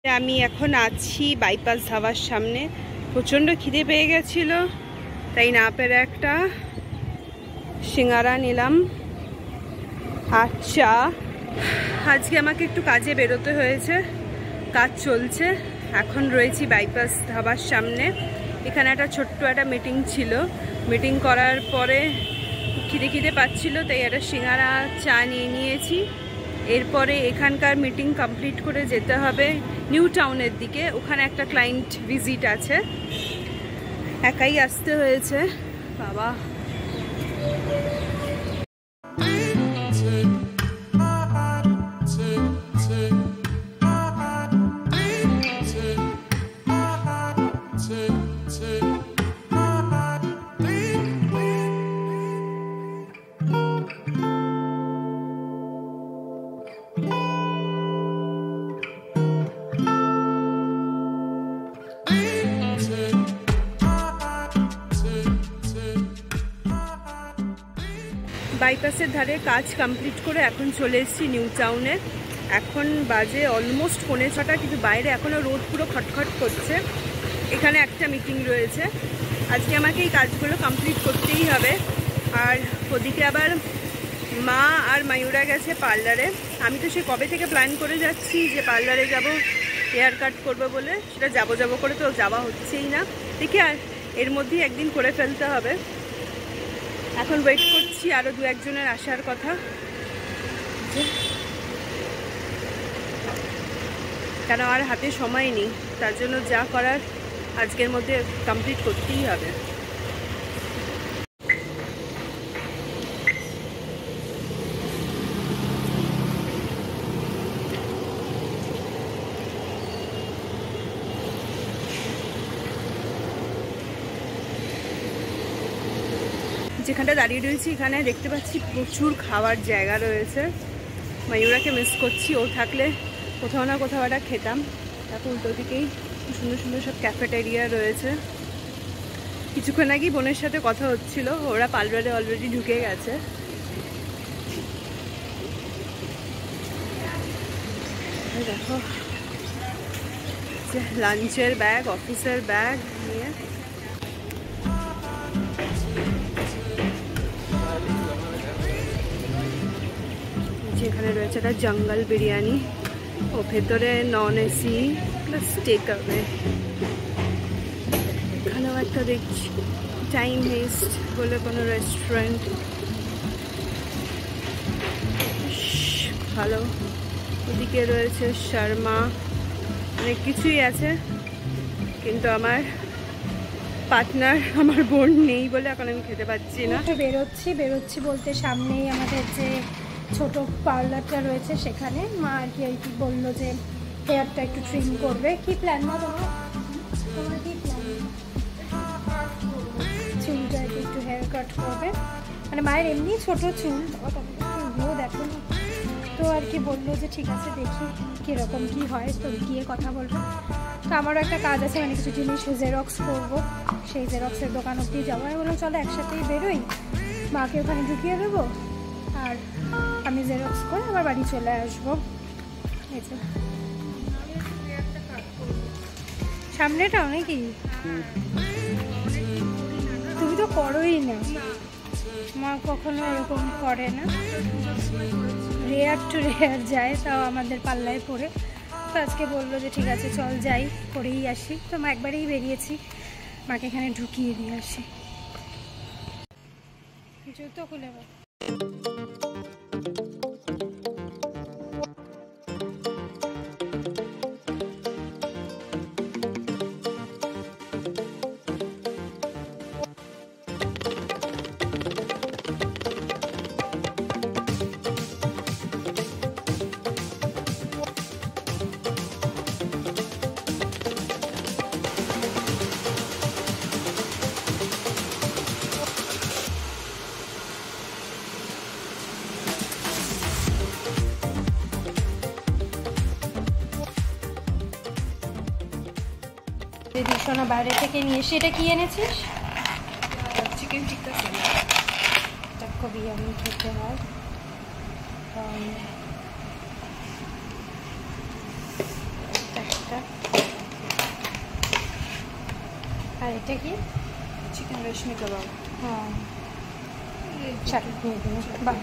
আমি এখন আছি বাইপাস ধাবার সামনে। প্রচণ্ড খিদে পেয়ে গেছিল, তাই না পেরে একটা সিঙ্গারা নিলাম আর চা। আজকে আমাকে একটু কাজে বেরোতে হয়েছে, কাজ চলছে। এখন রয়েছি বাইপাস ধাবার সামনে। এখানে একটা ছোট্ট একটা মিটিং ছিল, মিটিং করার পরে খিদে পাচ্ছিল, তাই একটা সিঙ্গারা চা নিয়ে নিয়েছি। এরপরে এখানকার মিটিং কমপ্লিট করে যেতে হবে নিউ টাউনের দিকে। ওখানে একটা ক্লায়েন্ট ভিজিট আছে, একাই আসতে হয়েছে বাবা। বাইপাসের ধারে কাজ কমপ্লিট করে এখন চলে এসেছি নিউ টাউনে। এখন বাজে অলমোস্ট 5:45, কিন্তু বাইরে এখনও রোদ পুরো খটখট করছে। এখানে একটা মিটিং রয়েছে, আজকে আমাকে এই কাজগুলো কমপ্লিট করতেই হবে। আর ওদিকে আবার মা আর মায়ুরা গেছে পার্লারে। আমি তো সে কবে থেকে প্ল্যান করে যাচ্ছি যে পার্লারে যাব, হেয়ার কাট করবো বলে। সেটা যাবো করে তো যাওয়া হচ্ছেই না। দেখি আর এর মধ্যেই একদিন করে ফেলতে হবে। এখন ওয়েট করছি আরও 2-1 জনের আসার কথা, কেন আর হাতে সময় নেই। তার জন্য যা করার আজকের মধ্যে কমপ্লিট করতেই হবে। যেখানটা দাঁড়িয়ে রয়েছি এখানে দেখতে পাচ্ছি প্রচুর খাওয়ার জায়গা রয়েছে। ময়ূরাকে মিস করছি, ও থাকলে কোথাও না কোথাও একটা খেতাম। তারপর উল্টো দিকেই সুন্দর সুন্দর সব ক্যাফেটেরিয়া রয়েছে। কিছুক্ষণ আগেই বোনের সাথে কথা হচ্ছিল, ওরা পার্লারে অলরেডি ঢুকে গেছে। দেখো লাঞ্চের ব্যাগ, অফিসের ব্যাগ নিয়ে এখানে রয়েছে একটা জঙ্গল বিরিয়ানি, ও ভেতরে নন এসি প্লাস টেক আওয়ে। এখানেও একটা দেখছি টাইম ওয়েস্ট বলে কোনো রেস্টুরেন্ট, ভালো। ওদিকে রয়েছে শর্মা, অনেক কিছুই আছে, কিন্তু আমার পার্টনার, আমার বোন নেই বলে এখন আমি খেতে পাচ্ছি না। বেরোচ্ছি বলতে সামনেই আমাদের যে ছোট পার্লারটা রয়েছে সেখানে মা আর কি বললো যে হেয়ারটা একটু ট্রিম করবে। কি প্ল্যান মা তোমার কি প্ল্যান? চুলটা একটু হেয়ার কাট করবে, মানে মায়ের এমনি ছোট চুল, দেখো না। তো আর কি বললো যে ঠিক আছে দেখি কীরকম কী হয়, তো গিয়ে কথা বলবো। তো আমারও একটা কাজ আছে, মানে কিছু জিনিস জেরক্স করবো, সেই জেরক্সের দোকান অব্দি যাবো। আমি বললাম চলো একসাথেই বেরোই, মাকে ওখানে ঢুকিয়ে দেবো আর আমি জেরক্স করে আবার বাড়ি চলে আসবো। এই যে সামনেটাও নাকি তুমি তো করোই না, মা কখনো এরকম করে না, রেয়ার টু রেয়ার যায়, তাও আমাদের পাল্লায় পড়ে। তো আজকে বললো যে ঠিক আছে চল যাই, করেই আসি। তো মা একবারেই বেরিয়েছি, মাকে এখানে ঢুকিয়ে দিয়ে আসি। জুতো খুলে দিশোনা বাইরে থেকে নিয়ে এসে। এটা কি এনেছিস? চিকেন টিক্কা বিরিয়ানি খেতে হয়। আচ্ছা, আর এটা কি? চিকেন রেশমি কাবাব। হ্যাঁ, চাটনি দিয়ে বাহ,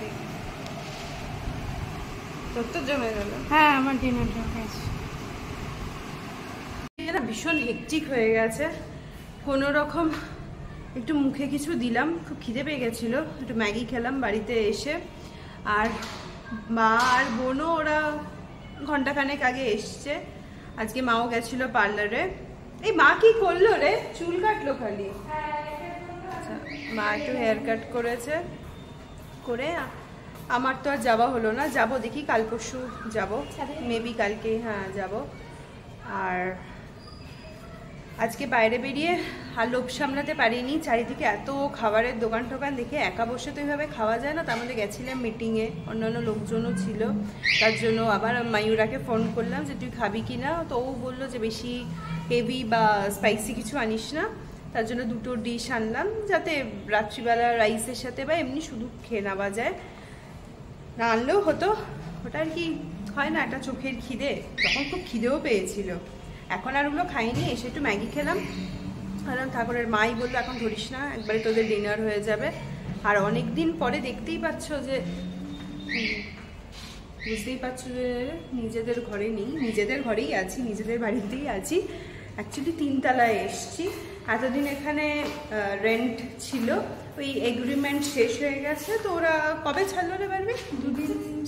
তোর তো জমে গেল। হ্যাঁ আমার ডিনার জমে গেছে। এটা ভীষণ হেকটিক হয়ে গেছে, কোনো রকম একটু মুখে কিছু দিলাম, খুব খিদে পেয়ে গেছিলো, একটু ম্যাগি খেলাম বাড়িতে এসে। আর মা আর বোনও ওরা ঘন্টাখানেক আগে এসছে। আজকে মাও গেছিলো পার্লারে। এই মা কি করলো রে? চুল কাটলো খালি। আচ্ছা, মা একটু হেয়ার কাট করেছে, করে আমার তো আর যাওয়া হলো না, যাব দেখি কাল পরশু যাবো, মেবি কালকে, হ্যাঁ যাব। আর আজকে বাইরে বেরিয়ে আর লোভ সামলাতে পারিনি, চারিদিকে এত খাবারের দোকান টোকান দেখে একা বসে তো এইভাবে খাওয়া যায় না। তার মধ্যে গেছিলাম মিটিংয়ে, অন্যান্য লোকজনও ছিল, তার জন্য আবার মায়ুরাকে ফোন করলাম যে তুই খাবি কি না, তো ও বললো যে বেশি হেভি বা স্পাইসি কিছু আনিস না, তার জন্য দুটো ডিশ আনলাম, যাতে রাত্রিবেলা রাইসের সাথে বা এমনি শুধু খেয়ে নেওয়া যায়। না আনলেও হতো, ওটা আর কি হয় না, একটা চোখের খিদে, তখন খুব খিদেও পেয়েছিল। এখন আর ওগুলো খাইনি, এসে একটু ম্যাগি খেলাম। আর ঠাকুরের মাই বললো এখন ধরিস না, একবারে তোদের ডিনার হয়ে যাবে। আর অনেক দিন পরে দেখতেই পাচ্ছ যে, বুঝতেই পারছো যে নিজেদের ঘরে নেই, নিজেদের ঘরেই আছি, নিজেদের বাড়িতেই আছি। অ্যাকচুয়ালি 3 তলায় এসছি, এতদিন এখানে রেন্ট ছিল, ওই এগ্রিমেন্ট শেষ হয়ে গেছে। তো ওরা কবে ছাড়লো রে পারবি?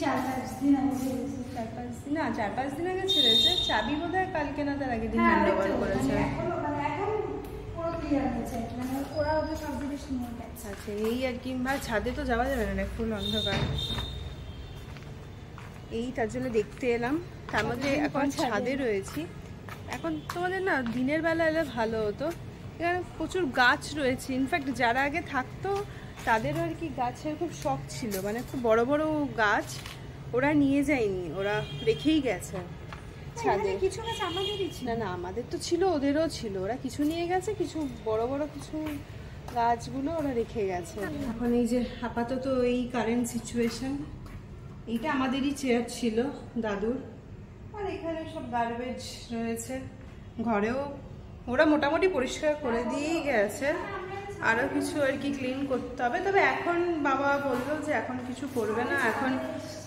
4-5 দিন আগে, 4-5 দিন, না 4-5 দিন আগে ছেড়েছে। চাবি বোধ হয় কালকে না তার আগের দিন হ্যান্ড ওভার করেছে। আচ্ছা, এই আর কি। বা ছাদে তো যাওয়া যাবে না, ফুল অন্ধকার, এই তার জন্য দেখতে এলাম। তার মধ্যে এখন ছাদে রয়েছি। এখন তোমাদের না দিনের বেলা এলে ভালো হতো, এখানে প্রচুর গাছ রয়েছে। ইনফ্যাক্ট যারা আগে থাকতো তাদেরও আর কি গাছের খুব শখ ছিল, মানে খুব বড় বড় গাছ ওরা নিয়ে যায়নি, ওরা রেখেই গেছে ছাদে। কিছু গাছ আমাদেরই ছিল। না না, আমাদের তো ছিল, ওদেরও ছিল, ওরা কিছু নিয়ে গেছে, কিছু বড় বড় কিছু গাছগুলো ওরা রেখে গেছে। এখন এই যে আপাতত এই কারেন্ট সিচুয়েশন। এইটা আমাদেরই চেয়ার ছিল দাদুর, আর এখানে সব গার্বেজ রয়েছে। ঘরেও ওরা মোটামুটি পরিষ্কার করে দিয়েই গেছে, আরও কিছু আর কি ক্লিন করতে হবে। তবে এখন বাবা বললো যে এখন কিছু করবে না, এখন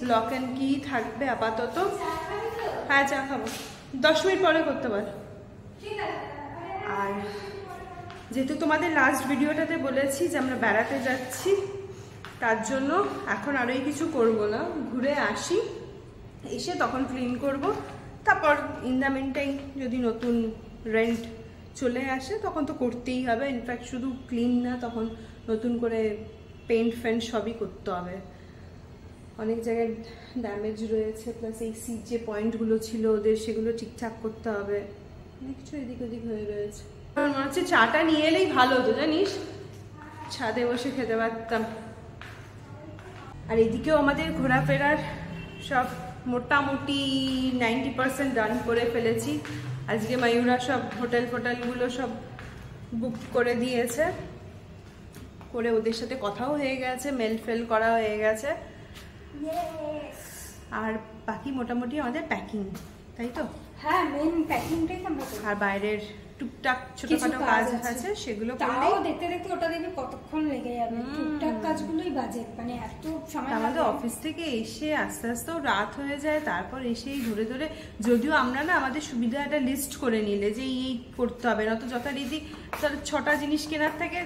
লক অ্যান্ড কি থাকবে আপাতত। হ্যাঁ চা খাবো, 10 মিনিট পরে করতে পার। আর যেহেতু তোমাদের লাস্ট ভিডিওটাতে বলেছি যে আমরা বেড়াতে যাচ্ছি, তার জন্য এখন আরোই কিছু করব না, ঘুরে আসি, এসে তখন ক্লিন করব। তারপর ইন দ্য মিনটাইম যদি নতুন রেন্ট চলে আসে তখন তো করতেই হবে। ইনফ্যাক্ট শুধু ক্লিন না, তখন নতুন করে পেন্ট ফেন্ট সবই করতে হবে। অনেক জায়গায় ড্যামেজ রয়েছে, প্লাস এই সিট যে পয়েন্টগুলো ছিল ওদের, সেগুলো ঠিকঠাক করতে হবে। অনেক কিছু এদিক ওদিক হয়ে রয়েছে। আমার মনে হচ্ছে চাটা নিয়ে এলেই ভালো হতো, জানিস, ছাদে বসে খেতে পারতাম। আর এদিকেও আমাদের ঘোরাফেরার সব মোটামুটি 90% ডান করে ফেলেছি। আজকে মায়ুরা সব হোটেলগুলো সব বুক করে দিয়েছে, করে ওদের সাথে কথাও হয়ে গেছে, মেল ফেল করা হয়ে গেছে। আর বাকি মোটামুটি আমাদের প্যাকিং, তাই তো? হ্যাঁ, মেন প্যাকিংটাই আমরা করি। আর বাইরের টুকটাক ছোটখাটো কাজ আছে সেগুলো করলেই দেখতে দেখতে ওটা দেখবি কতক্ষণ লেগে যাবে। টুকটাক কাজগুলোই বাজে, মানে এত সময়। আমাদের অফিস থেকে এসে আস্তে আস্তেও রাত হয়ে যায়, তারপর এসেই ধরে ধরে, যদিও আমরা না আমাদের সুবিধা একটা লিস্ট করে নিলে যে এই করতে হবে না, তো যথারীতি 6টা জিনিস কেনার থেকে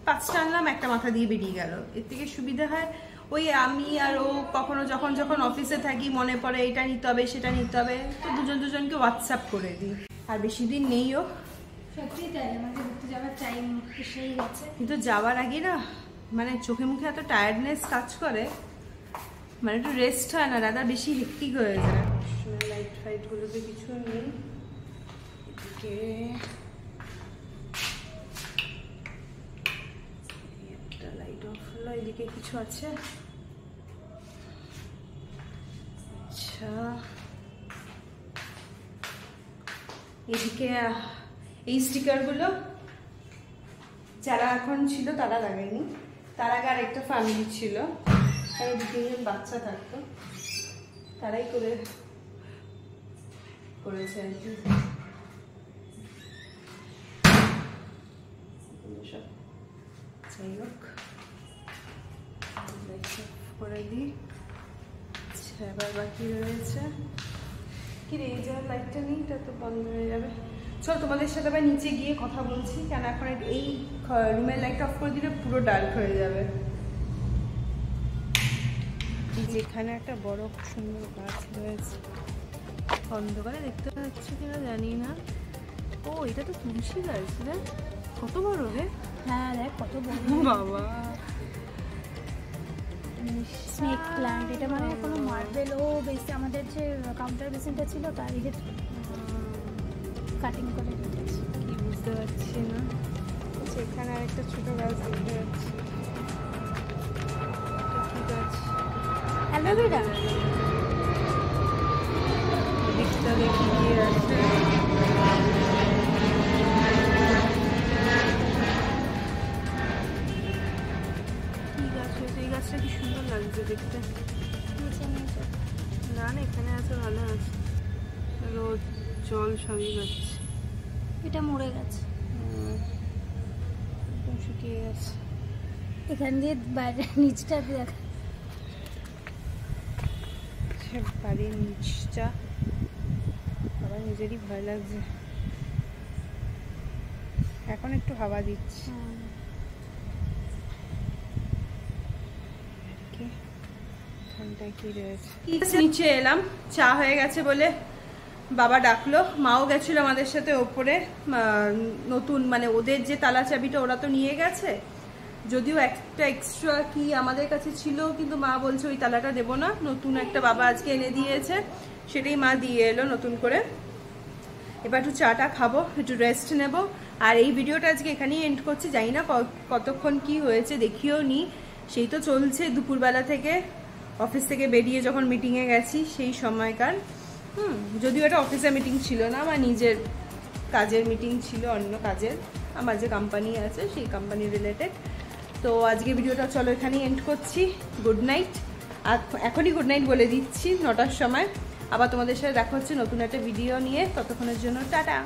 5টা আনলাম, একটা মাথা দিয়ে বেরিয়ে গেল। এর থেকে সুবিধা হয় ওই আমি আর ও কখনো যখন যখন অফিসে থাকি মনে পড়ে এটা নিতে হবে সেটা নিতে হবে, তো দুজনকে হোয়াটসঅ্যাপ করে দিই। আর বেশি দিন নেইও, সত্যি তাই, আমাদের ঘুরতে যাওয়ার টাইম এসেই গেছে। কিন্তু যাওয়ার আগে না মানে চোখে মুখে এত টায়ার্ডনেস কাজ করে, মানে একটু রেস্ট হয় না, রাদা বেশি হেক্টিক হয়ে যায়। লাইট ফাইটগুলোতে কিছু নেই, এদিকে একটা লাইট অফ হলো, এদিকে কিছু আছে। আচ্ছা, এদিকে এই স্টিকারগুলো যারা এখন ছিল তারা লাগায়নি, তার আগে আরেকটা ফ্যামিলি ছিল, তারা 2-3 জন বাচ্চা থাকতো, তারাই করে করেছে আর কি। যাই হোক করে দিই। আচ্ছা এবার বাকি রয়েছে কি রে, এই যে লাইটটা নেই, এটা তো বন্ধ হয়ে যাবে। চল তোমাদের সাথে আবার নিচে গিয়ে কথা বলছি, কেন এখন এই রুমের লাইটটা অফ করে দিলে পুরো ডার্ক হয়ে যাবে। যেখানে একটা বড় সুন্দর গাছ রয়েছে, অন্ধকারে দেখতে পাচ্ছি কিনা জানি না। ও এটা তো তুলসী গাছ রে, কত বড় রে। হ্যাঁ দেখ কত বড় বাবা, স্নেক প্ল্যান্ট। এটা মানে কোনো মার্বেল ও বেশি আমাদের যে কাউন্টার বেসিনটা ছিল তার ইয়ে কাটিং করে রেখেছি। কি বুঝতে পারছি না। সেখানে আরেকটা ছোট গাছ দেখতে পাচ্ছি। কি গাছ? অ্যালোভেরা। দিকটা দেখি কি আছে। কি গাছ হয়েছে? এই গাছটা কি সুন্দর লাগছে দেখতে। না না এখানে আছে, ভালো আছে, রোদ জল সবই যাচ্ছে। এটা মরে গেছে, একদম শুকিয়ে গেছে। এখান দিয়ে বাইরে নিচটা দেখ, বাড়ির নিচটা আবার নিজেরই ভয় লাগছে। এখন একটু হাওয়া দিচ্ছে। এখানটায় কি রয়েছে? নিচে এলাম, চা হয়ে গেছে বলে বাবা ডাকলো, মাও গেছিল আমাদের সাথে ওপরে। নতুন মানে ওদের যে তালা চাবিটা ওরা তো নিয়ে গেছে, যদিও একটা এক্সট্রা কি আমাদের কাছে ছিল, কিন্তু মা বলছে ওই তালাটা দেবো না, নতুন একটা বাবা আজকে এনে দিয়েছে, সেটাই মা দিয়ে এলো নতুন করে। এবার একটু চাটা খাবো, একটু রেস্ট নেব। আর এই ভিডিওটা আজকে এখানেই এন্ড করছি। জানি না কতক্ষণ কি হয়েছে, দেখিও নি। সেই তো চলছে দুপুরবেলা থেকে, অফিস থেকে বেরিয়ে যখন মিটিংয়ে গেছি সেই সময়কার। যদিও এটা অফিসের মিটিং ছিল না, আমার নিজের কাজের মিটিং ছিল, অন্য কাজের, আমার যে কোম্পানি আছে সেই কোম্পানি রিলেটেড। তো আজকে ভিডিওটা চলো এখানেই এন্ড করছি। Good night. আর এখনই গুড নাইট বলে দিচ্ছি, 9টার সময়। আবার তোমাদের সাথে দেখা হচ্ছে নতুন একটা ভিডিও নিয়ে, ততক্ষণের জন্য টাটা।